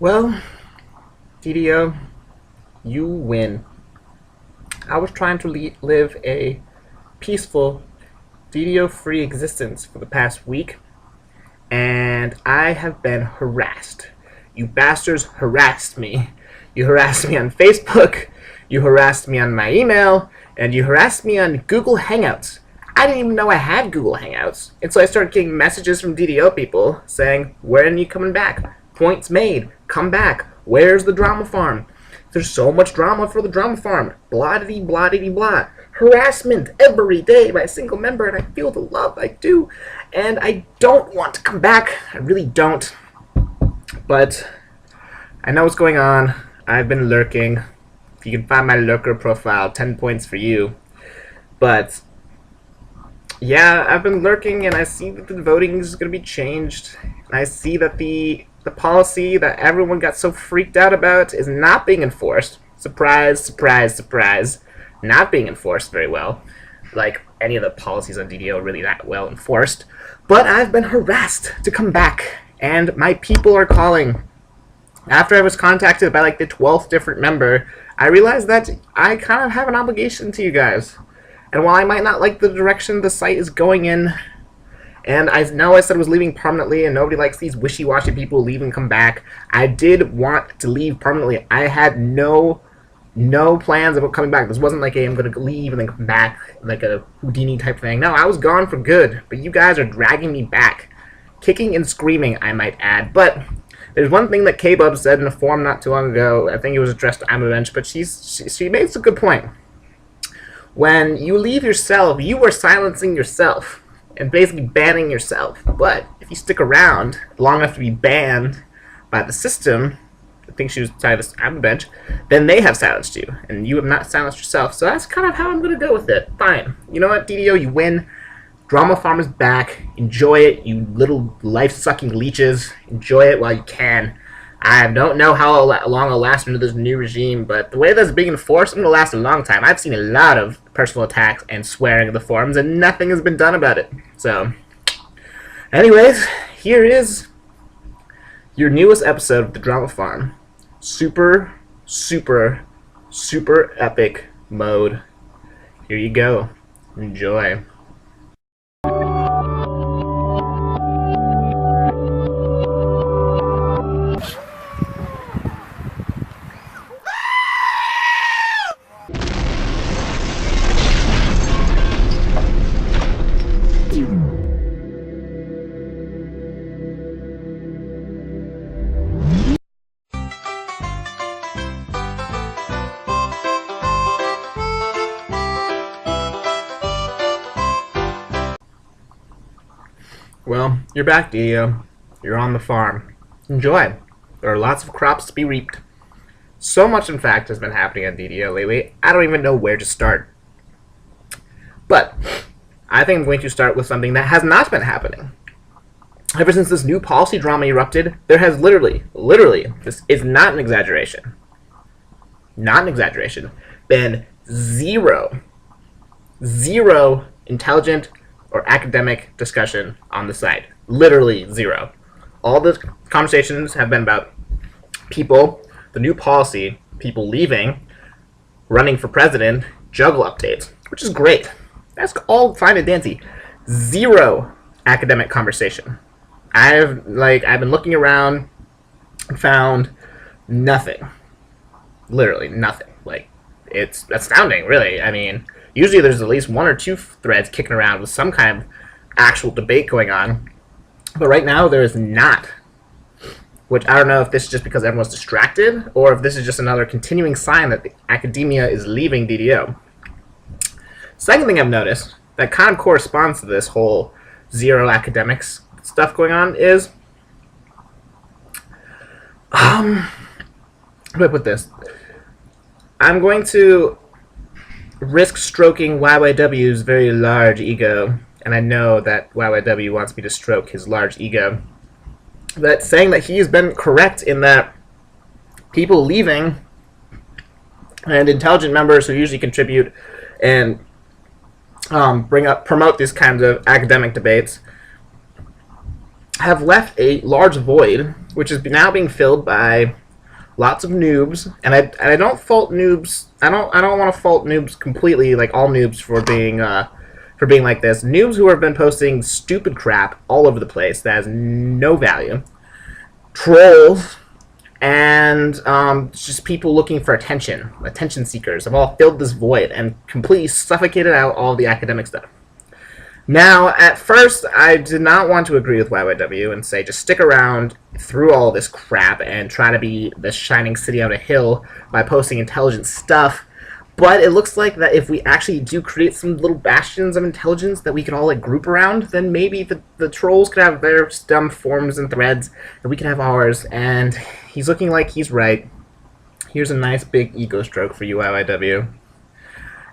Well, DDO, you win. I was trying to live a peaceful, DDO-free existence for the past week, and I have been harassed. You bastards harassed me. You harassed me on Facebook, you harassed me on my email, and you harassed me on Google Hangouts. I didn't even know I had Google Hangouts. And so I started getting messages from DDO people saying, when are you coming back? Points made. Come back. Where's the drama farm? There's so much drama for the drama farm. Blah-diddy, blah-diddy, blah. Harassment every day by a single member, and I feel the love I do. And I don't want to come back. I really don't. But I know what's going on. I've been lurking. If you can find my lurker profile, 10 points for you. But yeah, I've been lurking, and I see that the voting is going to be changed. I see that the policy that everyone got so freaked out about is not being enforced. Surprise, surprise, surprise. Not being enforced very well. Like any of the policies on DDO are really that well enforced. But I've been harassed to come back, and my people are calling. After I was contacted by like the 12th different member, I realized that I kind of have an obligation to you guys. And while I might not like the direction the site is going in, and I know I said I was leaving permanently, and nobody likes these wishy-washy people leave and come back, I did want to leave permanently. I had no plans about coming back. This wasn't like, hey, I'm going to leave and then come back, like a Houdini type thing. No, I was gone for good, but you guys are dragging me back. Kicking and screaming, I might add. But there's one thing that K-Bub said in a forum not too long ago. I think it was addressed to Amabench, but she made a good point. When you leave yourself, you are silencing yourself and basically banning yourself. But if you stick around long enough to be banned by the system, I think she was tied to Amabench, then they have silenced you, and you have not silenced yourself. So that's kind of how I'm going to go with it. Fine. You know what, DDO, you win. Drama Farm is back. Enjoy it, you little life-sucking leeches. Enjoy it while you can. I don't know how long I'll last under this new regime, but the way that's being enforced, I'm going to last a long time. I've seen a lot of personal attacks and swearing in the forums, and nothing has been done about it. So, anyways, here is your newest episode of the Drama Farm. Super, super, super epic mode. Here you go. Enjoy. Well, you're back, DDO. You're on the farm. Enjoy. There are lots of crops to be reaped. So much, in fact, has been happening on DDO lately, I don't even know where to start. But I think I'm going to start with something that has not been happening. Ever since this new policy drama erupted, there has literally, this is not an exaggeration, been zero intelligent or academic discussion on the site. Literally zero. All the conversations have been about people, the new policy, people leaving, running for president, juggle updates, which is great. That's all fine and dandy. Zero academic conversation. I've been looking around and found nothing. Literally nothing. Like, it's astounding, really. I mean, usually there's at least one or two threads kicking around with some kind of actual debate going on. But right now there is not. Which I don't know if this is just because everyone's distracted, or if this is just another continuing sign that the academia is leaving DDO. Second thing I've noticed that kind of corresponds to this whole zero academics stuff going on is, how do I put this? I'm going to risk stroking YYW's very large ego, and I know that YYW wants me to stroke his large ego. That saying that he's been correct in that people leaving and intelligent members who usually contribute and promote these kinds of academic debates have left a large void, which is now being filled by lots of noobs, and I don't fault noobs. I don't want to fault noobs completely, like all noobs for being like this. Noobs who have been posting stupid crap all over the place that has no value, trolls, and just people looking for attention seekers have all filled this void and completely suffocated out all the academic stuff. Now, at first, I did not want to agree with YYW and say just stick around through all this crap and try to be the shining city on a hill by posting intelligent stuff. But it looks like that if we actually do create some little bastions of intelligence that we can all like group around, then maybe the trolls could have their dumb forums and threads, and we can have ours. And he's looking like he's right. Here's a nice big ego stroke for you, YYW.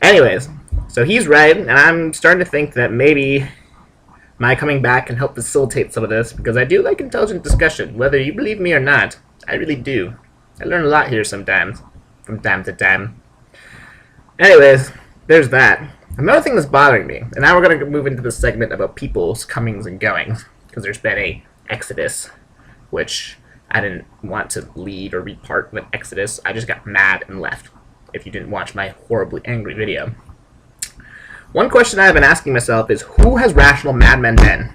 Anyways, so he's right, and I'm starting to think that maybe my coming back can help facilitate some of this, because I do like intelligent discussion, whether you believe me or not. I really do. I learn a lot here sometimes, from time to time. Anyways, there's that. Another thing that's bothering me, and now we're going to move into the segment about people's comings and goings, because there's been a exodus, which I didn't want to lead or be part of an exodus. I just got mad and left, if you didn't watch my horribly angry video. One question I've been asking myself is, who has Rational Madmen been?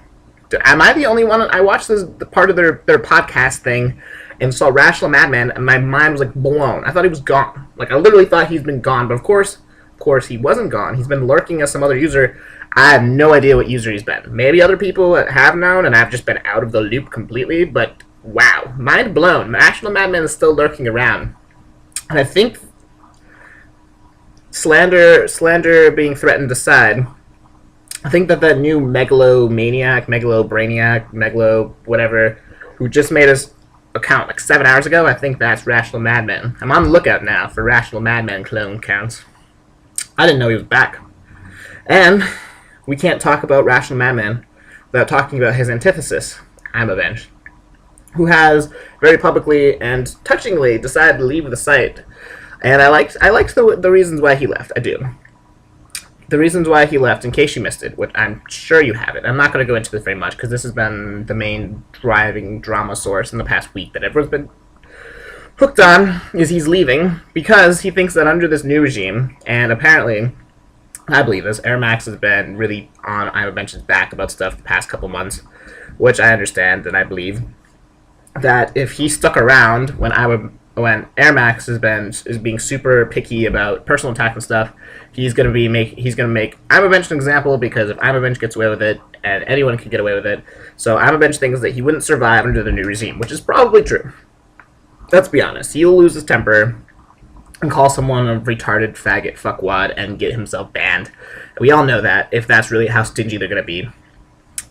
Am I the only one? I watched the part of their podcast thing and saw Rational Madman, and my mind was like blown. I thought he was gone. Like, I literally thought he's been gone, but of course he wasn't gone. He's been lurking as some other user. I have no idea what user he's been. Maybe other people have known, and I've just been out of the loop completely, but wow. Mind blown. Rational Madman is still lurking around. And I think slander being threatened aside, I think that new megalomaniac, megalobrainiac, megalo whatever, who just made his account like 7 hours ago, I think that's Rational Madman. I'm on the lookout now for Rational Madman clone accounts. I didn't know he was back. And we can't talk about Rational Madman without talking about his antithesis, I'm Avenged, who has very publicly and touchingly decided to leave the site. And I liked the reasons why he left. I do. The reasons why he left, in case you missed it, which I'm sure you haven't. I'm not going to go into this very much, because this has been the main driving drama source in the past week that everyone's been hooked on, is he's leaving because he thinks that under this new regime, and apparently, I believe this, Air Max has been really on I'm Avenged's back about stuff the past couple months, which I understand, and I believe that if he stuck around when Air Max is being super picky about personal attack and stuff, he's gonna make I'm Avenged an example, because if I'm Avenged gets away with it, and anyone can get away with it, so I'm Avenged thinks that he wouldn't survive under the new regime, which is probably true. Let's be honest, he'll lose his temper and call someone a retarded faggot fuckwad and get himself banned. We all know that, if that's really how stingy they're gonna be.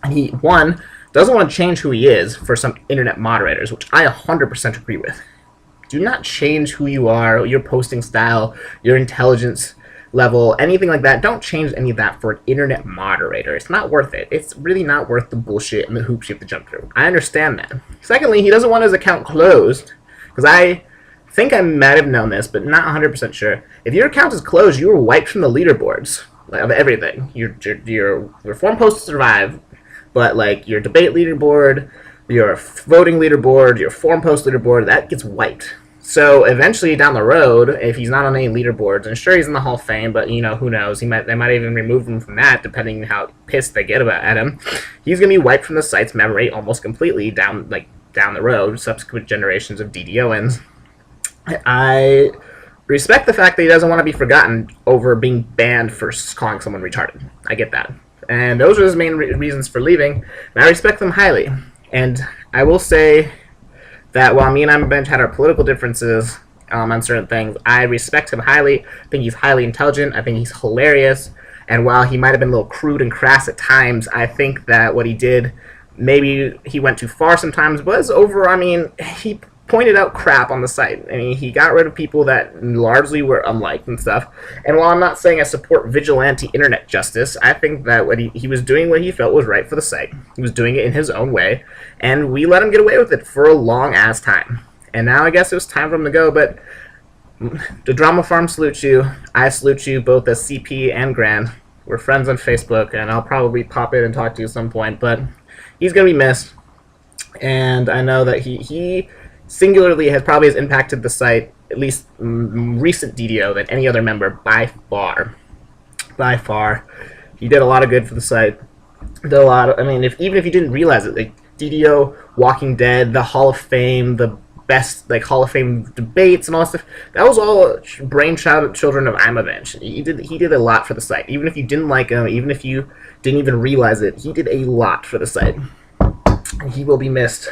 And he, one, doesn't want to change who he is for some internet moderators, which I 100% agree with. Do not change who you are, your posting style, your intelligence level, anything like that. Don't change any of that for an internet moderator. It's not worth it. It's really not worth the bullshit and the hoops you have to jump through. I understand that. Secondly, he doesn't want his account closed, because I think I might have known this, but not 100% sure. If your account is closed, you were wiped from the leaderboards of everything. Your forum posts survive, but like your debate leaderboard, your voting leaderboard, your forum post leaderboard, that gets wiped. So eventually down the road, if he's not on any leaderboards, and sure he's in the Hall of Fame, but you know, who knows, they might even remove him from that, depending on how pissed they get at him. He's gonna be wiped from the site's memory almost completely down the road, subsequent generations of DDOans. I respect the fact that he doesn't want to be forgotten over being banned for calling someone retarded. I get that. And those are his main reasons for leaving, and I respect them highly. And I will say that while me and I'm Bench had our political differences on certain things, I respect him highly. I think he's highly intelligent. I think he's hilarious. And while he might have been a little crude and crass at times, I think that what he did, maybe he went too far sometimes, was he pointed out crap on the site. I mean, he got rid of people that largely were unliked and stuff. And while I'm not saying I support vigilante internet justice, I think that what he was doing what he felt was right for the site. He was doing it in his own way, and we let him get away with it for a long-ass time. And now I guess it was time for him to go, but the Drama Farm salutes you. I salute you both as CP and Grand. We're friends on Facebook, and I'll probably pop in and talk to you at some point, but he's going to be missed. and I know that he singularly has impacted the site, at least recent DDO, than any other member by far. By far, he did a lot of good for the site. Did a lot. I mean, even if you didn't realize it, like DDO, Walking Dead, the Hall of Fame, the best like Hall of Fame debates and all that stuff. That was all brainchild children of Imovich. He did a lot for the site. Even if you didn't like him, even if you didn't even realize it, he did a lot for the site. And he will be missed.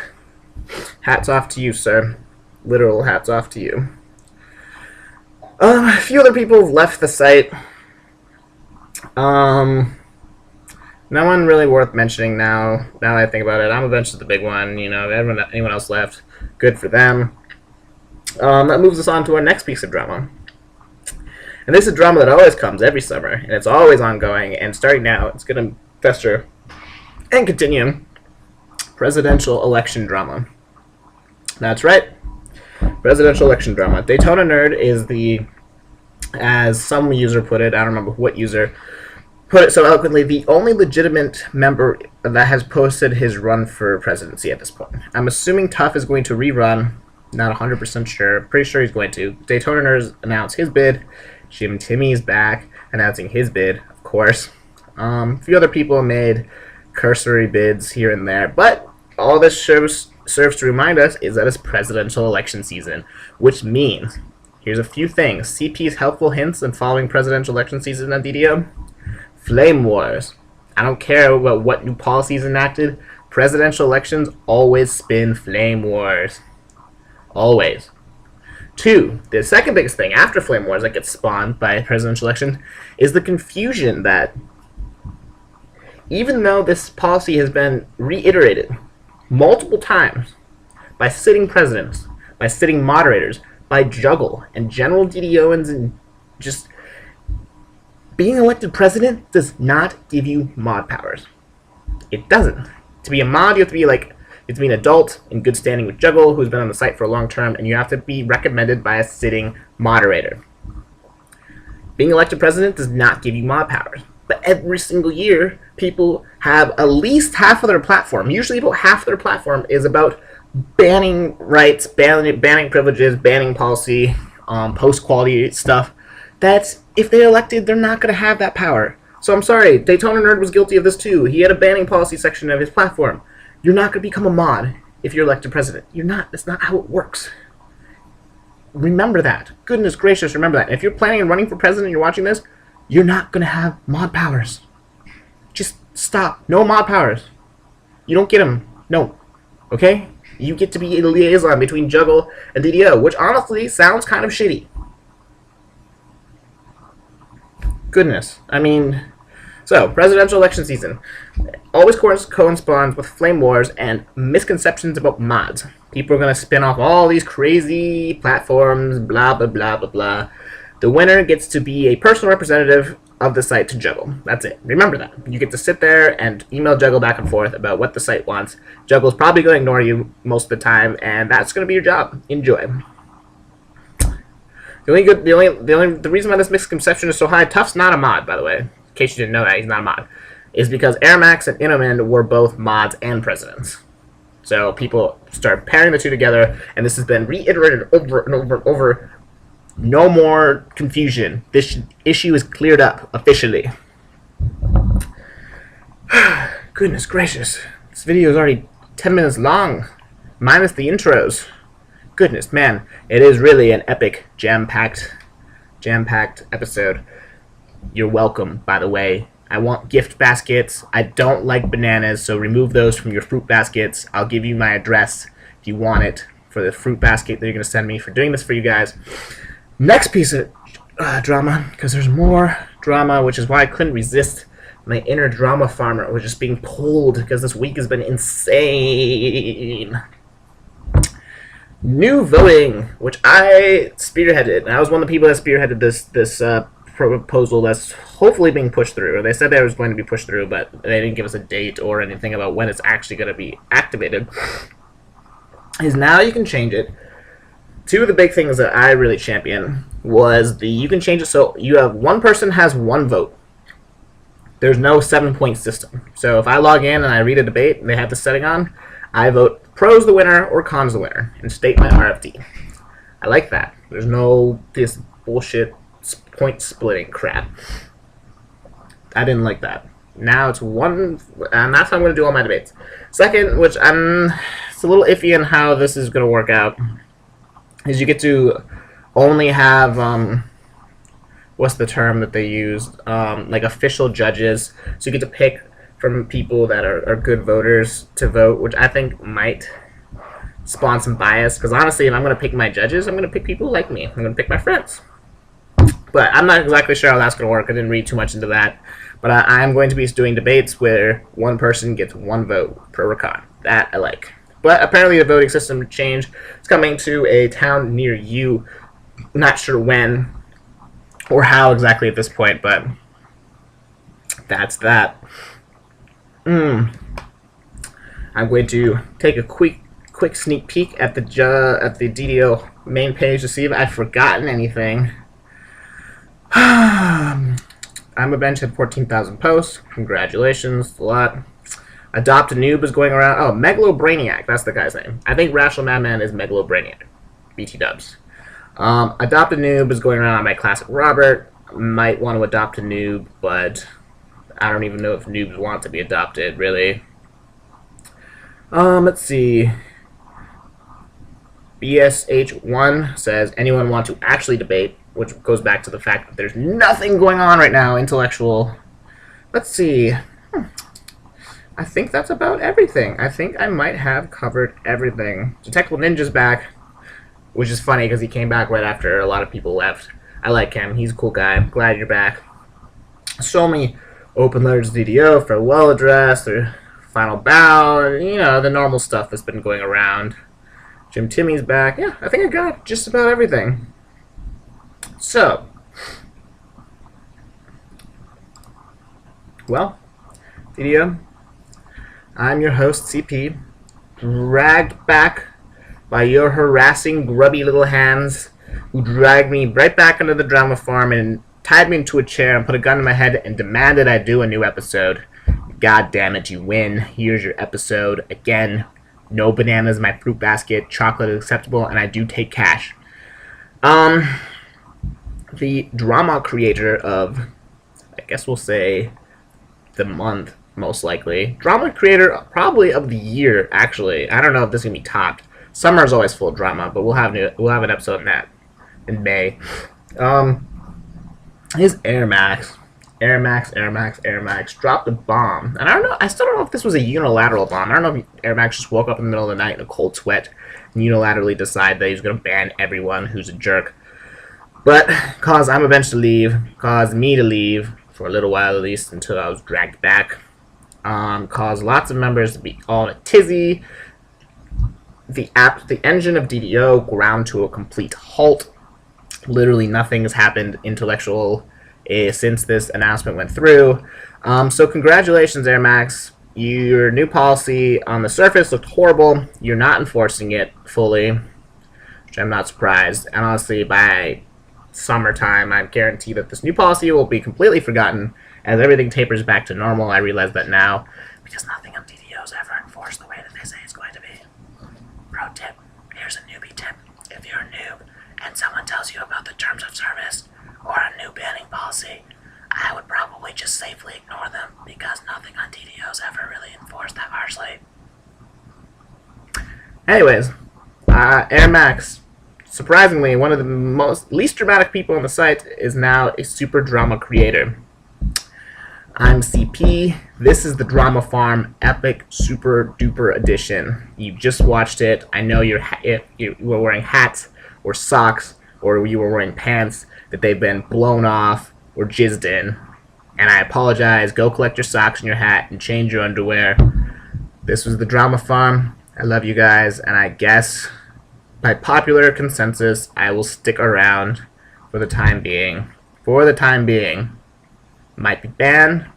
Hats off to you, sir. Literal hats off to you. A few other people have left the site. No one really worth mentioning now. Now that I think about it, Imovich is the big one. You know, anyone else left, good for them. That moves us on to our next piece of drama. And this is drama that always comes every summer, and it's always ongoing. And starting now, it's going to fester and continue. Presidential election drama. That's right. Presidential election drama. Daytona Nerd is the, as some user put it, I don't remember what user put it so eloquently, the only legitimate member that has posted his run for presidency at this point. I'm assuming Tuff is going to rerun. Not 100% sure. Pretty sure he's going to. Daytona Nerd announced his bid. Jim Timmy is back announcing his bid, of course. A few other people made cursory bids here and there, but all this serves to remind us is that it's presidential election season, which means, here's a few things. CP's helpful hints in following presidential election season on DDO. Flame wars. I don't care about what new policies enacted. Presidential elections always spin flame wars. Always. 2, the second biggest thing after flame wars that gets spawned by a presidential election is the confusion that even though this policy has been reiterated multiple times by sitting presidents, by sitting moderators, by Juggle and general DDOans, and just being elected president does not give you mod powers. It doesn't. To be a mod, you have to be an adult in good standing with Juggle, who's been on the site for a long term, and you have to be recommended by a sitting moderator. Being elected president does not give you mod powers. But every single year, people have at least half of their platform, usually about half of their platform, is about banning rights, banning privileges, banning policy, post-quality stuff. That's, if they're elected, they're not going to have that power. So I'm sorry, Daytona Nerd was guilty of this too. He had a banning policy section of his platform. You're not going to become a mod if you're elected president. You're not. That's not how it works. Remember that. Goodness gracious, remember that. And if you're planning on running for president and you're watching this, you're not going to have mod powers. Just stop. No mod powers. You don't get them. No. Okay? You get to be a liaison between Juggle and DDO, which honestly sounds kind of shitty. Goodness. I mean, so, presidential election season always corresponds with flame wars and misconceptions about mods. People are going to spin off all these crazy platforms, blah, blah, blah, blah, blah. The winner gets to be a personal representative of the site to Juggle. That's it. Remember that. You get to sit there and email Juggle back and forth about what the site wants. Juggle's probably going to ignore you most of the time, and that's going to be your job. Enjoy. The reason why this misconception is so high, Tuff's not a mod, by the way. In case you didn't know that, he's not a mod. Is because Airmax and Inomin were both mods and presidents. So people start pairing the two together, and this has been reiterated over and over and over. No more confusion. This issue is cleared up officially. Goodness gracious. This video is already 10 minutes long, minus the intros. Goodness, man. It is really an epic, jam-packed episode. You're welcome, by the way. I want gift baskets. I don't like bananas, so remove those from your fruit baskets. I'll give you my address if you want it for the fruit basket that you're going to send me for doing this for you guys. Next piece of drama, because there's more drama, which is why I couldn't resist my inner drama farmer, was just being pulled, because this week has been insane. New voting, which I spearheaded, and I was one of the people that spearheaded this proposal that's hopefully being pushed through. They said that it was going to be pushed through, but they didn't give us a date or anything about when it's actually going to be activated. Is now you can change it. Two of the big things that I really champion was you can change it so you have one person has one vote. There's no 7-point system. So if I log in and I read a debate and they have the setting on, I vote pros the winner or cons the winner and state my RFD. I like that. There's no this bullshit point splitting crap. I didn't like that. Now it's one, and that's how I'm going to do all my debates. Second, which it's a little iffy on how this is going to work out, is you get to only have, what's the term that they use, like official judges. So you get to pick from people that are good voters to vote, which I think might spawn some bias. Because honestly, if I'm going to pick my judges, I'm going to pick people like me. I'm going to pick my friends. But I'm not exactly sure how that's going to work. I didn't read too much into that. But I'm going to be doing debates where one person gets one vote per recon. That I like. But apparently the voting system change is coming to a town near you. Not sure when or how exactly at this point, but that's that. I'm going to take a quick sneak peek at the DDO main page to see if I've forgotten anything. I'm a bench at 14,000 posts. Congratulations, a lot. Adopt a Noob is going around. Oh, Megalobrainiac, that's the guy's name. I think Rational Madman is Megalobrainiac. BT dubs. Adopt a Noob is going around on my classic Robert. Might want to adopt a noob, but I don't even know if noobs want to be adopted, really. Let's see. BSH1 says, anyone want to actually debate? Which goes back to the fact that there's nothing going on right now, intellectual. Let's see. I think that's about everything. I think I might have covered everything. Detectable Ninja's back, which is funny because he came back right after a lot of people left. I like him. He's a cool guy. I'm glad you're back. So many open letters DDO, farewell address, or final bow, you know, the normal stuff that's been going around. Jim Timmy's back. Yeah, I think I got just about everything. So, well, DDO, I'm your host, CP, dragged back by your harassing, grubby little hands who dragged me right back into the drama farm and tied me into a chair and put a gun to my head and demanded I do a new episode. God damn it, you win. Here's your episode. Again, no bananas in my fruit basket, chocolate is acceptable, and I do take cash. The drama creator of, I guess we'll say, the month, most likely. Drama creator probably of the year, actually. I don't know if this is going to be topped. Summer is always full of drama, but we'll have an episode on that in May. His Air Max dropped a bomb. And I don't know, I still don't know if this was a unilateral bomb. I don't know if Air Max just woke up in the middle of the night in a cold sweat and unilaterally decided that he was going to ban everyone who's a jerk. But caused I'm eventually to leave, caused me to leave for a little while at least until I was dragged back. Caused lots of members to be all in a tizzy. The engine of DDO ground to a complete halt. Literally nothing has happened intellectual since this announcement went through. So congratulations, Air Max. Your new policy on the surface looked horrible. You're not enforcing it fully, which I'm not surprised. And honestly, by summertime, I guarantee that this new policy will be completely forgotten as everything tapers back to normal. I realize that now because nothing on DDO is ever enforced the way that they say it's going to be. Pro tip, here's a newbie tip. If you're a noob and someone tells you about the terms of service or a new banning policy, I would probably just safely ignore them because nothing on DDO is ever really enforced that harshly. Anyways, Air Max, surprisingly, one of the least dramatic people on the site is now a super drama creator. I'm CP. This is the Drama Farm Epic Super Duper Edition. You just watched it. I know if you were wearing hats or socks or you were wearing pants that they've been blown off or jizzed in. And I apologize. Go collect your socks and your hat and change your underwear. This was the Drama Farm. I love you guys, and I guess by popular consensus, I will stick around for the time being. For the time being. Might be banned,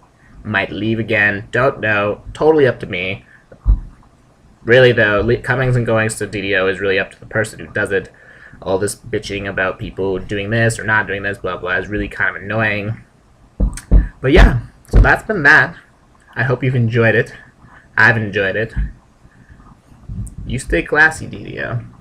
might leave again, don't know, totally up to me. Really though, comings and goings to DDO is really up to the person who does it. All this bitching about people doing this or not doing this, blah blah, is really kind of annoying. But yeah, so that's been that. I hope you've enjoyed it. I've enjoyed it. You stay classy, DDO.